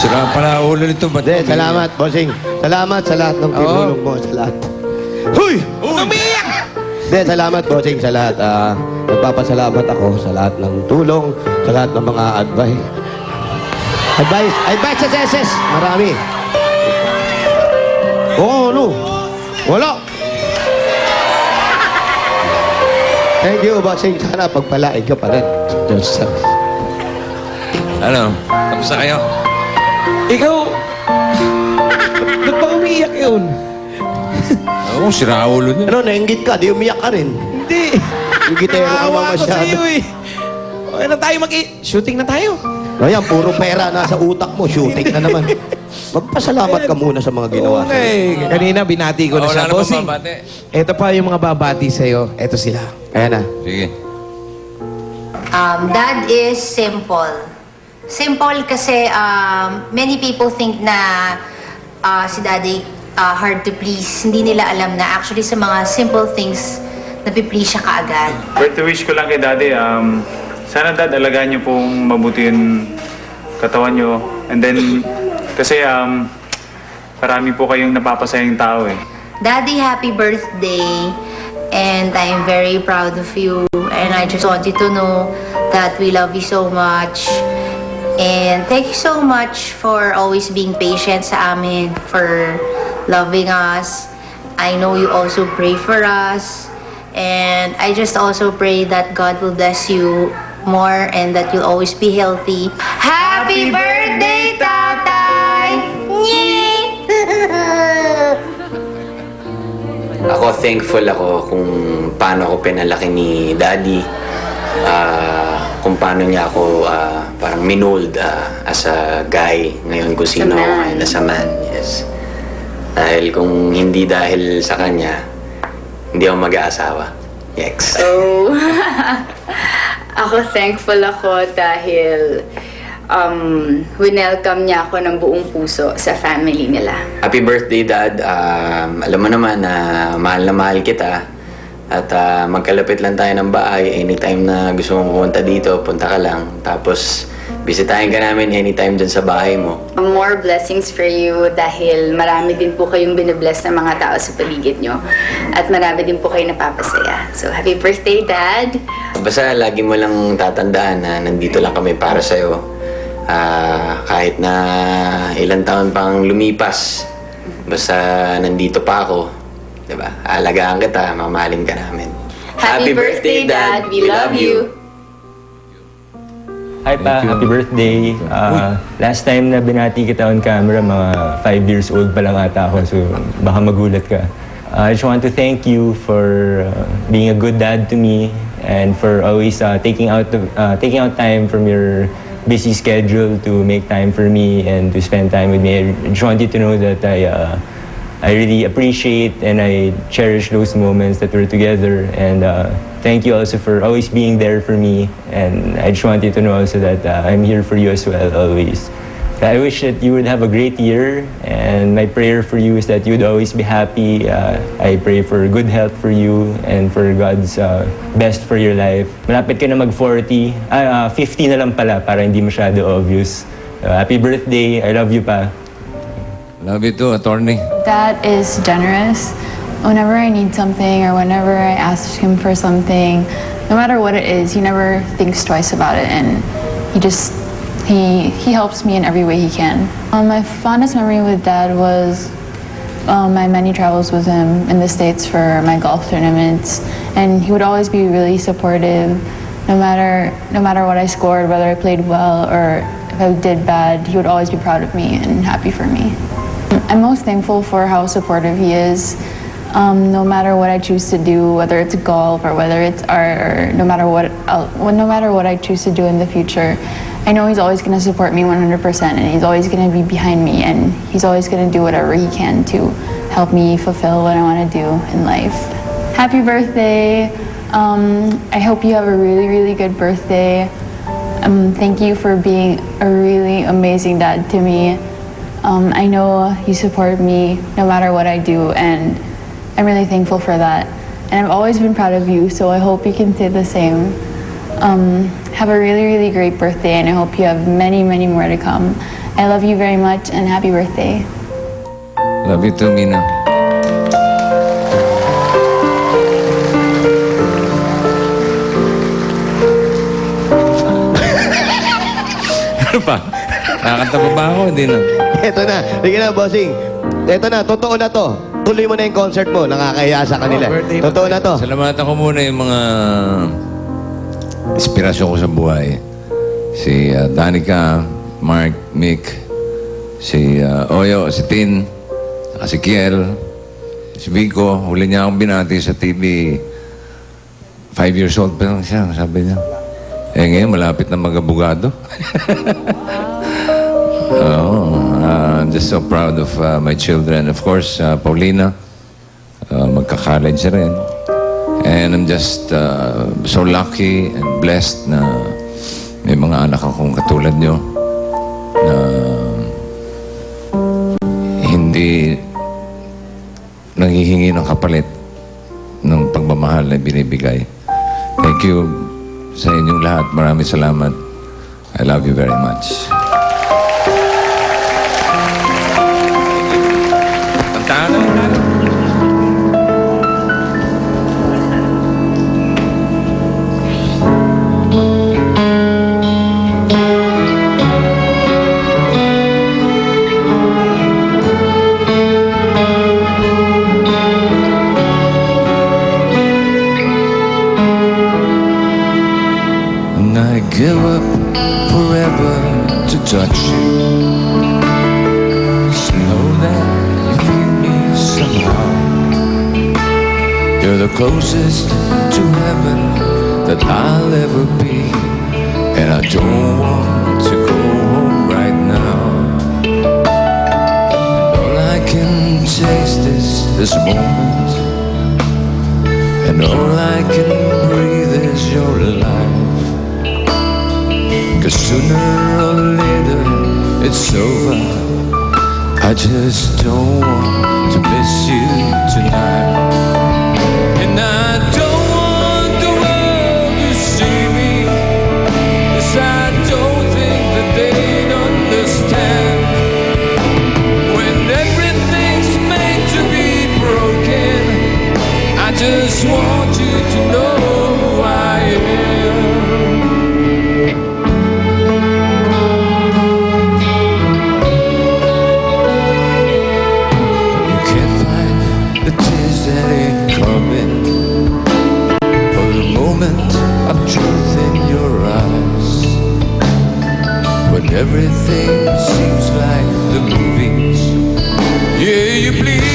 Sira pala ulo nito. Ba't Hindi, salamat, bossing. Salamat sa lahat ng tinulong mo, sa lahat. Huy! Umiyak! Hindi, salamat, bossing, sa lahat. Nagpapasalamat ako sa lahat ng tulong, sa lahat ng mga advice. Advice sa SS! Marami. Oo, ano? Wala. Thank you, bossing. Sana pagpalain ka pa rin. Diyos. Ano? Tapos na kayo? Ikaw, ba't ba umiiyak yun? Oo, sira ulo niya. Ano, nainggit ka, di umiyak ka rin. Hindi. Yung gitero ka Naawa ba ako masyado? sa'yo eh. Okay na tayo shooting na tayo. Ayan, puro pera nasa utak mo, shooting na naman. Magpasalamat ka muna sa mga ginawa sa'yo. Okay. Kanina binati ko na Wala siya. na Bossing, babate. ito pa yung mga babati sa'yo. Ito sila. Ayan na. Sige. Dad is simple. Simple kasi many people think na si Daddy hard to please. Hindi nila alam na actually sa mga simple things napiplease siya kaagad. Birthday wish ko lang kay Daddy, sana Dad, alagaan niyo pong mabuti yung katawan niyo. And then, kasi marami po kayong napapasayang tao eh. Daddy, happy birthday. And I'm very proud of you. And I just want you to know that we love you so much. And thank you so much for always being patient sa amin, for loving us. I know you also pray for us. And I just also pray that God will bless you more and that you'll always be healthy. Happy birthday, Tatay! Yay! Ako, thankful ako kung paano ako pinalaki ni Daddy. Kung paano niya ako parang minold as a guy ngayon kung sino ako ngayon, as a man. Yes. Dahil kung hindi dahil sa kanya, hindi ako mag-aasawa. Yes. So, ako thankful ako dahil winelcome niya ako ng buong puso sa family nila. Happy birthday, Dad. Alam mo naman na mahal kita. At magkalapit lang tayo ng bahay. Anytime na gusto mong pumunta dito, punta ka lang. Tapos, bisitahin ka namin anytime dyan sa bahay mo. More blessings for you dahil marami din po kayong binibless ng mga tao sa paligid nyo. At marami din po kayo napapasaya. So, happy birthday, Dad! Basta lagi mo lang tatandaan na nandito lang kami para sa'yo. Kahit na ilang taon pang lumipas, basta nandito pa ako. Diba? Alagaan kita, mamahalin ka namin. Happy birthday, Dad! We love you! Hi pa, happy birthday. Last time na binati kita on camera, mga 5 years old pa lang ata ako, so baka magulat ka. I just want to thank you for being a good dad to me and for always taking out time from your busy schedule to make time for me and to spend time with me. I just want you to know that I really appreciate and I cherish those moments that we're together, and thank you also for always being there for me, and I just want you to know also that I'm here for you as well always. I wish that you would have a great year, and my prayer for you is that you'd always be happy. I pray for good health for you and for God's best for your life. Malapit ka na mag-40, 50 na lang pala para hindi masyado obvious. Happy birthday, I love you pa. Love you too, attorney. Dad is generous. Whenever I need something or whenever I ask him for something, no matter what it is, he never thinks twice about it, and he helps me in every way he can. My fondest memory with Dad was my many travels with him in the States for my golf tournaments, and he would always be really supportive. No matter what I scored, whether I played well or if I did bad, he would always be proud of me and happy for me. I'm most thankful for how supportive he is. No matter what I choose to do, whether it's golf or whether it's art, or no matter what I choose to do in the future, I know he's always going to support me 100%, and he's always going to be behind me, and he's always going to do whatever he can to help me fulfill what I want to do in life. Happy birthday! I hope you have a really, really good birthday. Thank you for being a really amazing dad to me. I know you support me no matter what I do, and I'm really thankful for that. And I've always been proud of you, so I hope you can say the same. Have a really, really great birthday, and I hope you have many, many more to come. I love you very much and happy birthday. Love you too, Mina. Ano pa? Nakakanta pa ba ako? Hindi na. Eto na. Sige na, bossing. Eto na, totoo na to. Tuloy mo na yung concert mo. Nakakahiya sa kanila. birthday mo. Totoo na to. Salamatan ko muna yung mga inspirasyon ko sa buhay. Si Danica, Mark, Mick, si Oyo, si Tin, saka si Kiel, si Vico. Huli niya akong binati sa TV. 5 years old pa lang siya, sabi niya. Eh ngayon, malapit na mag-abogado. I'm just so proud of my children. Of course, Paulina, magka-college rin. And I'm just so lucky and blessed na may mga anak akong katulad nyo na hindi nanghihingi ng kapalit ng pagmamahal na binibigay. Thank you sa inyong lahat. Maraming salamat. I love you very much. Kantahan na lang tayo. And I give up forever to touch you. Just know that you feel me somehow. You're the closest to heaven that I'll ever be. And I don't want to go home right now. And all I can taste is this moment. And all I can breathe is your life. 'Cause sooner or later it's over. I just don't want to miss you tonight. And I don't want the world to see me. 'Cause I don't think that they'd understand. When everything's made to be broken, I just want you to know who I am. You can't find the tears that ain't coming, or the moment of truth in your eyes. When everything seems like the movies, yeah, you bleed.